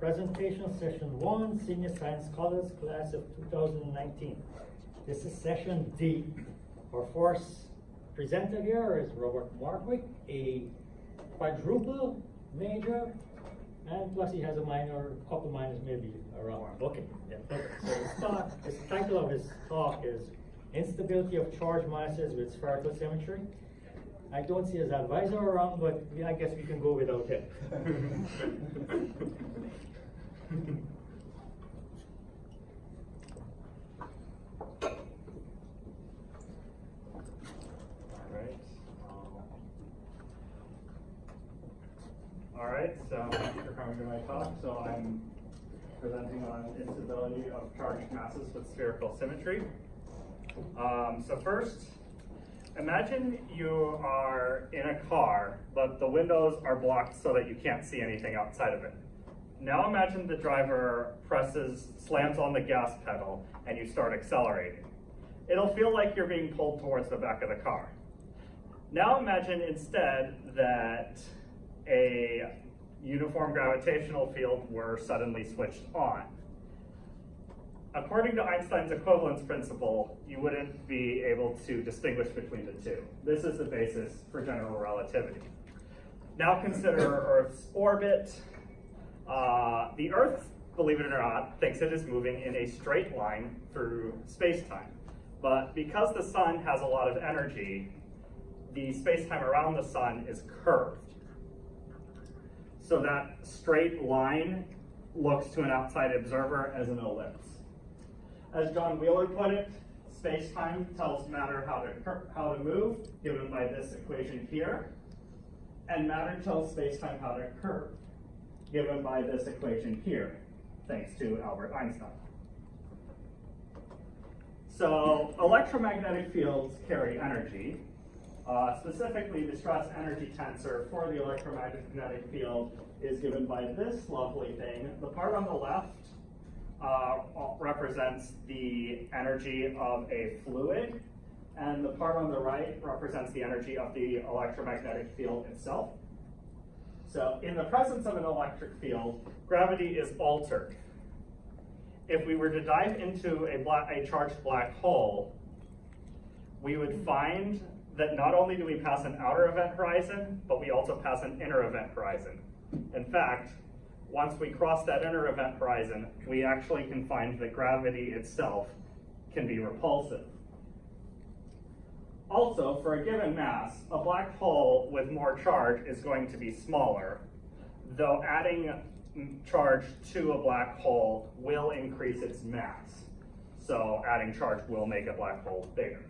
Presentation Session 1, Senior Science Scholars, Class of 2019. This is Session D. Our first presenter here is Robert Markwick, a quadruple major, and plus he has a minor, a couple minors maybe around. Okay, yeah, perfect. So the title of his talk is Instability of Charged Masses with Spherical Symmetry. I don't see his advisor around, but I guess we can go without him. All right, so thanks for coming to my talk. So I'm presenting on instability of charged masses with spherical symmetry. So first, imagine you are in a car, but the windows are blocked so that you can't see anything outside of it. Now imagine the driver slams on the gas pedal, and you start accelerating. It'll feel like you're being pulled towards the back of the car. Now imagine instead that a uniform gravitational field were suddenly switched on. According to Einstein's equivalence principle, you wouldn't be able to distinguish between the two. This is the basis for general relativity. Now consider Earth's orbit. The Earth, believe it or not, thinks it is moving in a straight line through space-time. But because the sun has a lot of energy, the space-time around the sun is curved. So that straight line looks to an outside observer as an ellipse. As John Wheeler put it, space-time tells matter how to move, given by this equation here, and matter tells space-time how to curve, given by this equation here, thanks to Albert Einstein. So electromagnetic fields carry energy. Specifically, the stress energy tensor for the electromagnetic field is given by this lovely thing. The part on the left represents the energy of a fluid, and the part on the right represents the energy of the electromagnetic field itself. So in the presence of an electric field, gravity is altered. If we were to dive into a charged black hole, we would find that not only do we pass an outer event horizon, but we also pass an inner event horizon. In fact, once we cross that inner event horizon, we actually can find that gravity itself can be repulsive. Also, for a given mass, a black hole with more charge is going to be smaller, though adding charge to a black hole will increase its mass. So adding charge will make a black hole bigger.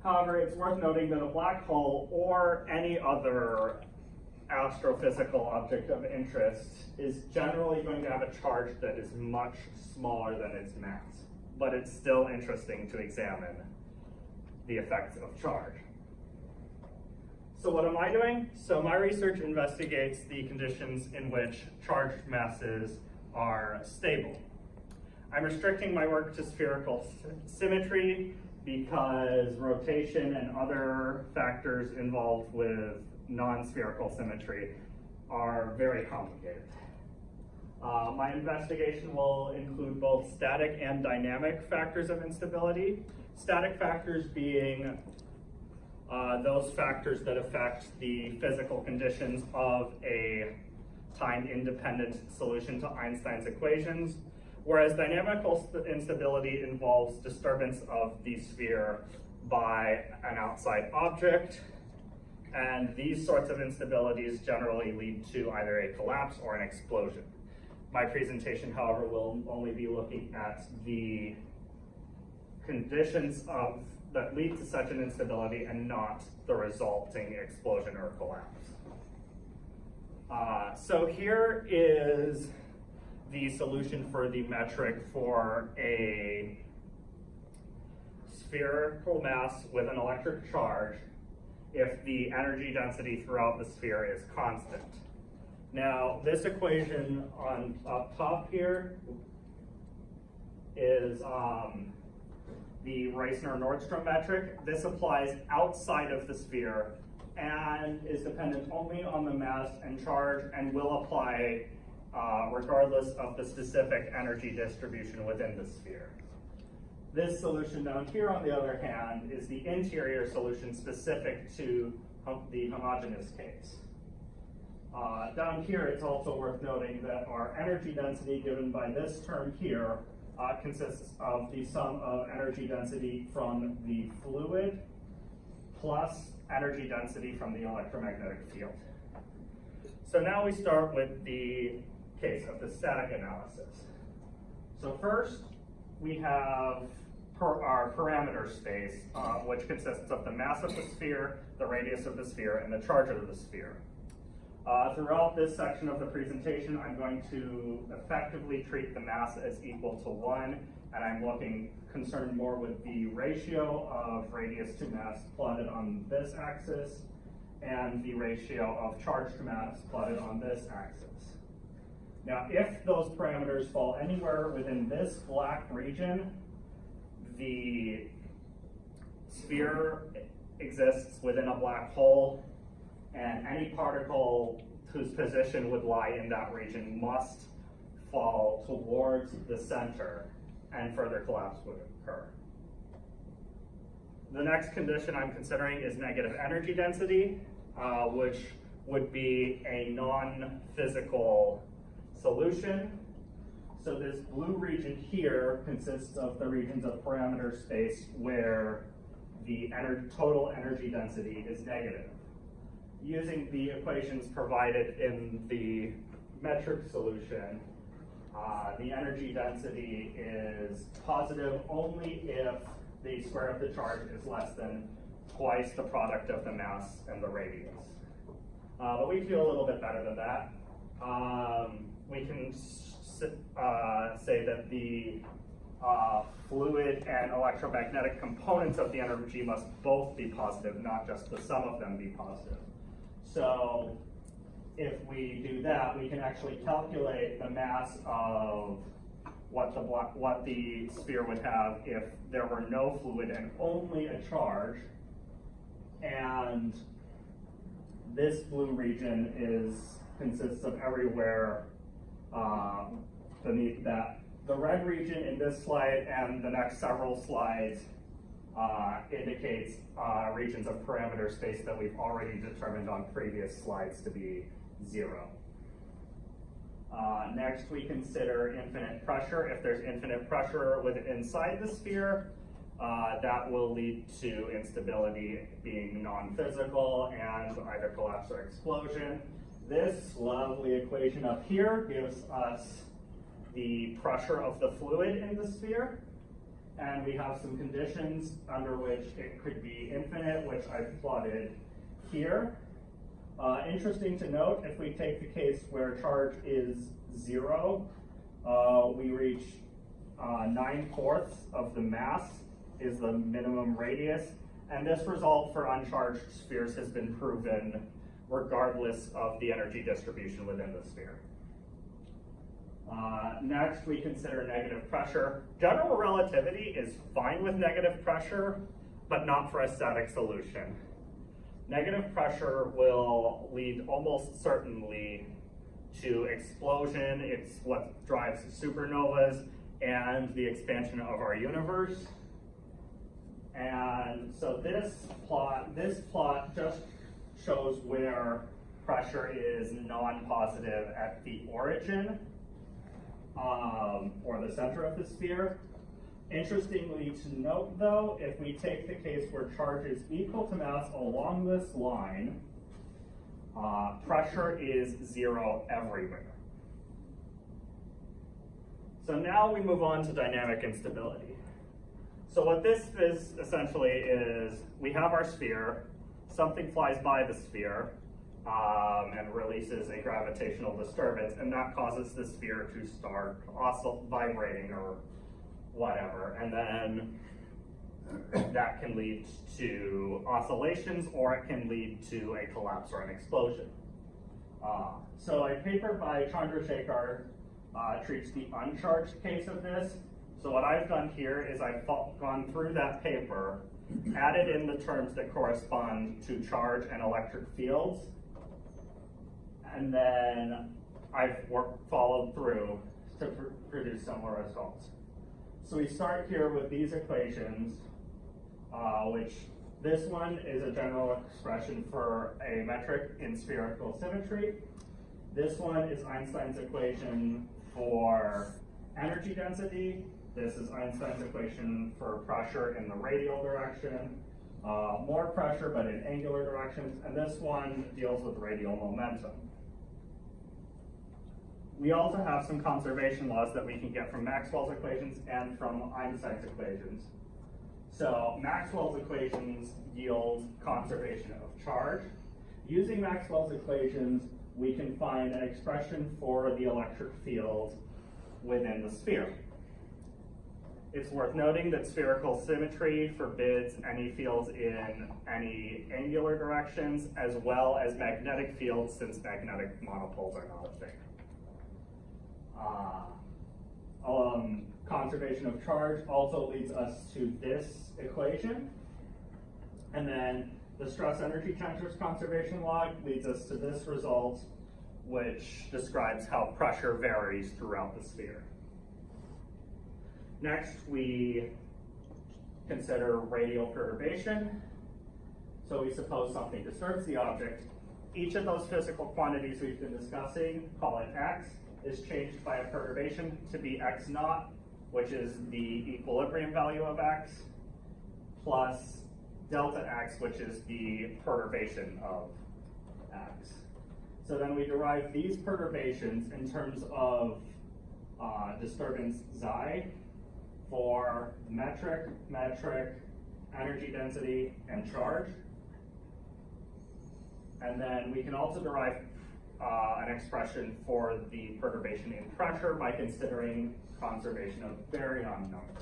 However, it's worth noting that a black hole or any other astrophysical object of interest is generally going to have a charge that is much smaller than its mass, but it's still interesting to examine the effects of charge. So what am I doing? So my research investigates the conditions in which charged masses are stable. I'm restricting my work to spherical symmetry because rotation and other factors involved with non-spherical symmetry are very complicated. My investigation will include both static and dynamic factors of instability. Static factors being those factors that affect the physical conditions of a time-independent solution to Einstein's equations, whereas dynamical instability involves disturbance of the sphere by an outside object, and these sorts of instabilities generally lead to either a collapse or an explosion. My presentation, however, will only be looking at the conditions that lead to such an instability and not the resulting explosion or collapse. So here is the solution for the metric for a spherical mass with an electric charge if the energy density throughout the sphere is constant. Now, this equation up top here is the Reissner-Nordstrom metric. This applies outside of the sphere and is dependent only on the mass and charge and will apply regardless of the specific energy distribution within the sphere. This solution down here, on the other hand, is the interior solution specific to the homogeneous case. Down here, it's also worth noting that our energy density given by this term here consists of the sum of energy density from the fluid plus energy density from the electromagnetic field. So now we start with the case of the static analysis. So first, we have our parameter space, which consists of the mass of the sphere, the radius of the sphere, and the charge of the sphere. Throughout this section of the presentation, I'm going to effectively treat the mass as equal to 1, and I'm concerned more with the ratio of radius to mass plotted on this axis, and the ratio of charge to mass plotted on this axis. Now, if those parameters fall anywhere within this black region, the sphere exists within a black hole, and any particle whose position would lie in that region must fall towards the center, and further collapse would occur. The next condition I'm considering is negative energy density, which would be a non-physical solution. So this blue region here consists of the regions of parameter space where the total energy density is negative. Using the equations provided in the metric solution, the energy density is positive only if the square of the charge is less than twice the product of the mass and the radius. But we feel a little bit better than that. We can say that the fluid and electromagnetic components of the energy must both be positive, not just the sum of them be positive. So if we do that, we can actually calculate the mass of what the sphere would have if there were no fluid and only a charge. And this blue region consists of everywhere beneath that. The red region in this slide and the next several slides indicates regions of parameter space that we've already determined on previous slides to be 0. Next, we consider infinite pressure. If there's infinite pressure inside the sphere, that will lead to instability being non-physical and either collapse or explosion. This lovely equation up here gives us the pressure of the fluid in the sphere, and we have some conditions under which it could be infinite, which I've plotted here. Interesting to note, if we take the case where charge is 0, we reach 9/4 of the mass is the minimum radius, and this result for uncharged spheres has been proven regardless of the energy distribution within the sphere. Next, we consider negative pressure. General relativity is fine with negative pressure, but not for a static solution. Negative pressure will lead almost certainly to explosion. It's what drives supernovas and the expansion of our universe. And so this plot just shows where pressure is non-positive at the origin, or the center of the sphere. Interestingly to note though, if we take the case where charge is equal to mass along this line, pressure is 0 everywhere. So now we move on to dynamic instability. So what this is essentially is we have our sphere, something flies by the sphere, and releases a gravitational disturbance, and that causes the sphere to start vibrating or whatever, and then that can lead to oscillations, or it can lead to a collapse or an explosion. So a paper by Chandrasekhar treats the uncharged case of this. So what I've done here is I've gone through that paper, added in the terms that correspond to charge and electric fields, and then I've followed through to produce similar results. So we start here with these equations, which this one is a general expression for a metric in spherical symmetry. This one is Einstein's equation for energy density. This is Einstein's equation for pressure in the radial direction. More pressure, but in angular directions. And this one deals with radial momentum. We also have some conservation laws that we can get from Maxwell's equations and from Einstein's equations. So Maxwell's equations yield conservation of charge. Using Maxwell's equations, we can find an expression for the electric field within the sphere. It's worth noting that spherical symmetry forbids any fields in any angular directions, as well as magnetic fields, since magnetic monopoles are not a thing. Conservation of charge also leads us to this equation. And then the stress energy tensors conservation law leads us to this result, which describes how pressure varies throughout the sphere. Next, we consider radial perturbation. So we suppose something disturbs the object. Each of those physical quantities we've been discussing, call it x, is changed by a perturbation to be x naught, which is the equilibrium value of x, plus delta x, which is the perturbation of x. So then we derive these perturbations in terms of disturbance xi for metric, energy density, and charge. And then we can also derive an expression for the perturbation in pressure by considering conservation of baryon number.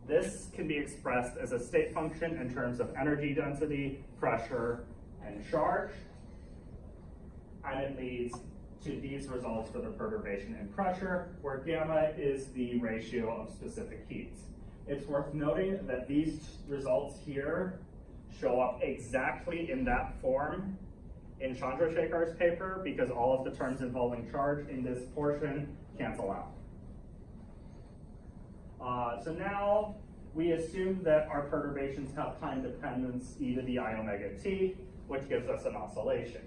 This can be expressed as a state function in terms of energy density, pressure, and charge. And it leads to these results for the perturbation in pressure, where gamma is the ratio of specific heats. It's worth noting that these results here show up exactly in that form in Chandrasekhar's paper, because all of the terms involving charge in this portion cancel out. So now we assume that our perturbations have time dependence e to the I omega t, which gives us an oscillation.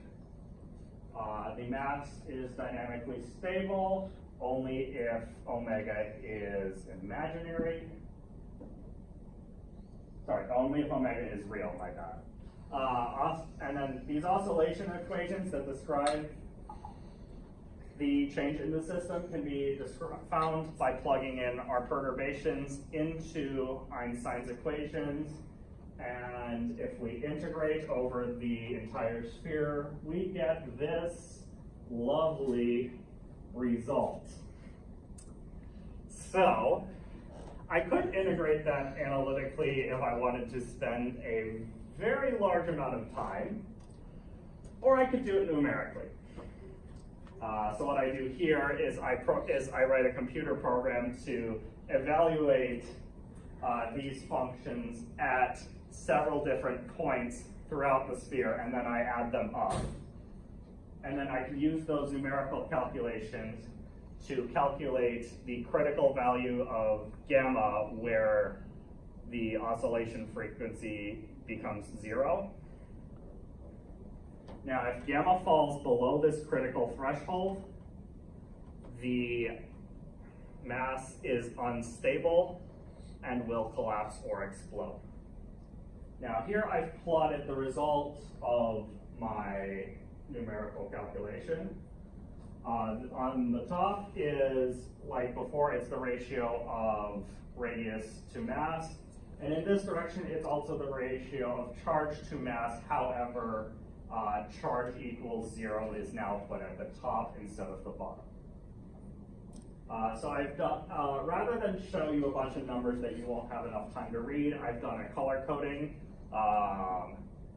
The mass is dynamically stable only if omega is imaginary. Sorry, only if omega is real, my bad. And then these oscillation equations that describe the change in the system can be found by plugging in our perturbations into Einstein's equations. And if we integrate over the entire sphere, we get this lovely result. So I could integrate that analytically if I wanted to spend a very large amount of time, or I could do it numerically. So what I do here is I write a computer program to evaluate these functions at several different points throughout the sphere, and then I add them up. And then I can use those numerical calculations to calculate the critical value of gamma where the oscillation frequency becomes 0. Now, if gamma falls below this critical threshold, the mass is unstable and will collapse or explode. Now, here I've plotted the results of my numerical calculation. On the top is, like before, it's the ratio of radius to mass. And in this direction, it's also the ratio of charge to mass. However, charge equals 0 is now put at the top instead of the bottom. So I've done, rather than show you a bunch of numbers that you won't have enough time to read, I've done a color coding.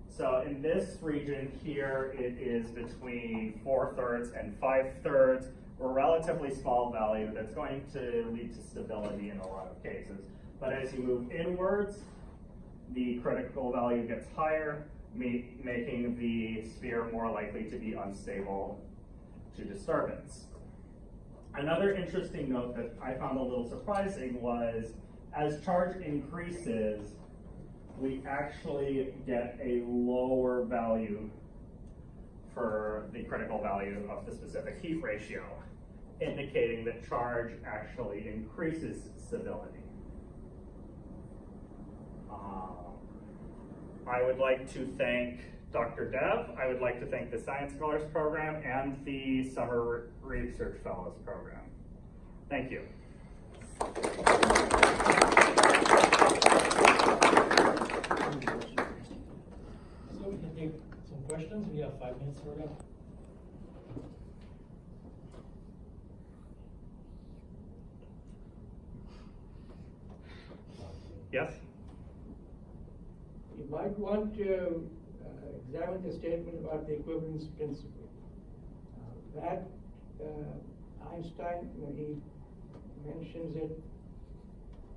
So in this region here, it is between 4/3 and 5/3, a relatively small value that's going to lead to stability in a lot of cases. But as you move inwards, the critical value gets higher, making the sphere more likely to be unstable. to disturbance. Another interesting note that I found a little surprising was, as charge increases, we actually get a lower value for the critical value of the specific heat ratio, indicating that charge actually increases stability. I would like to thank Dr. Dev. I would like to thank the Science Scholars Program and the Summer Research Fellows Program. Thank you. So we can take some questions. We have 5 minutes for that. Yes? You might want to examine the statement about the equivalence principle. Einstein, he mentions it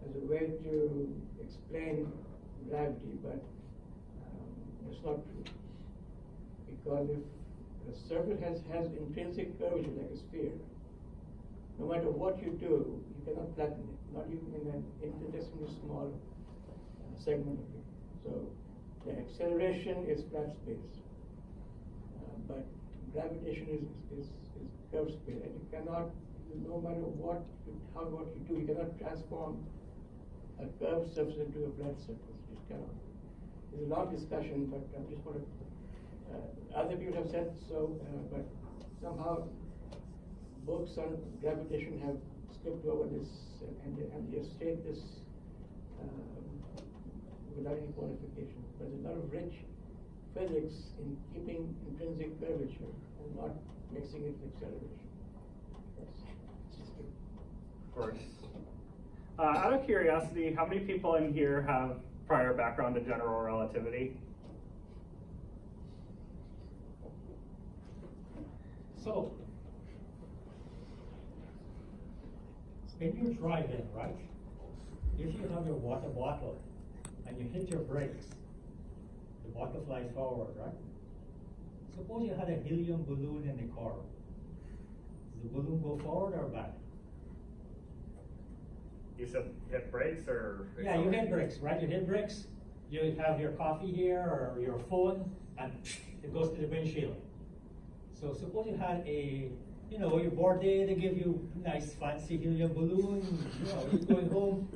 as a way to explain gravity, but it's not true. Because if a surface has intrinsic curvature like a sphere, no matter what you do, you cannot flatten it, not even in an infinitesimally small segment of it. So the acceleration is flat space, but gravitation is curved space, and you cannot, no matter what you do, you cannot transform a curved surface into a flat surface. You just cannot. It's a long discussion, but I just want to. Other people have said so, but somehow books on gravitation have skipped over this, and they state this without any qualification. There's a lot of rich physics in keeping intrinsic curvature and not mixing it with acceleration. That's just true. Of course. Out of curiosity, how many people in here have prior background in general relativity? So, when you're driving, right? If you have your water bottle and you hit your brakes, the bottle flies forward, right? Suppose you had a helium balloon in the car. Does the balloon go forward or back? You said hit brakes or? Yeah, you hit brakes, right? You hit brakes, you have your coffee here or your phone, and it goes to the windshield. So suppose you had your birthday, they give you nice fancy helium balloon, you're going home,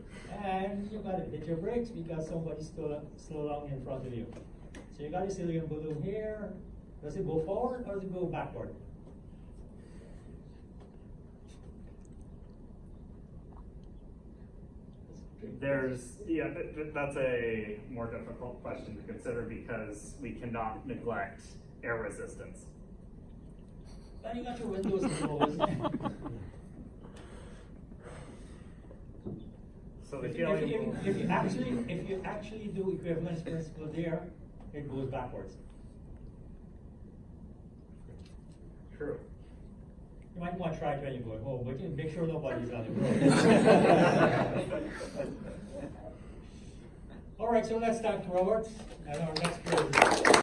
and you gotta hit your brakes because somebody's slow along in front of you. So you got this helium balloon here. Does it go forward or does it go backward? That's a more difficult question to consider because we cannot neglect air resistance. Then you got your windows closed. So the if feeling you actually do equivalence principle there, it goes backwards. True. You might want to try it when you're going home, but you make sure nobody's on the road. All right, so let's start, Robert, and our next period.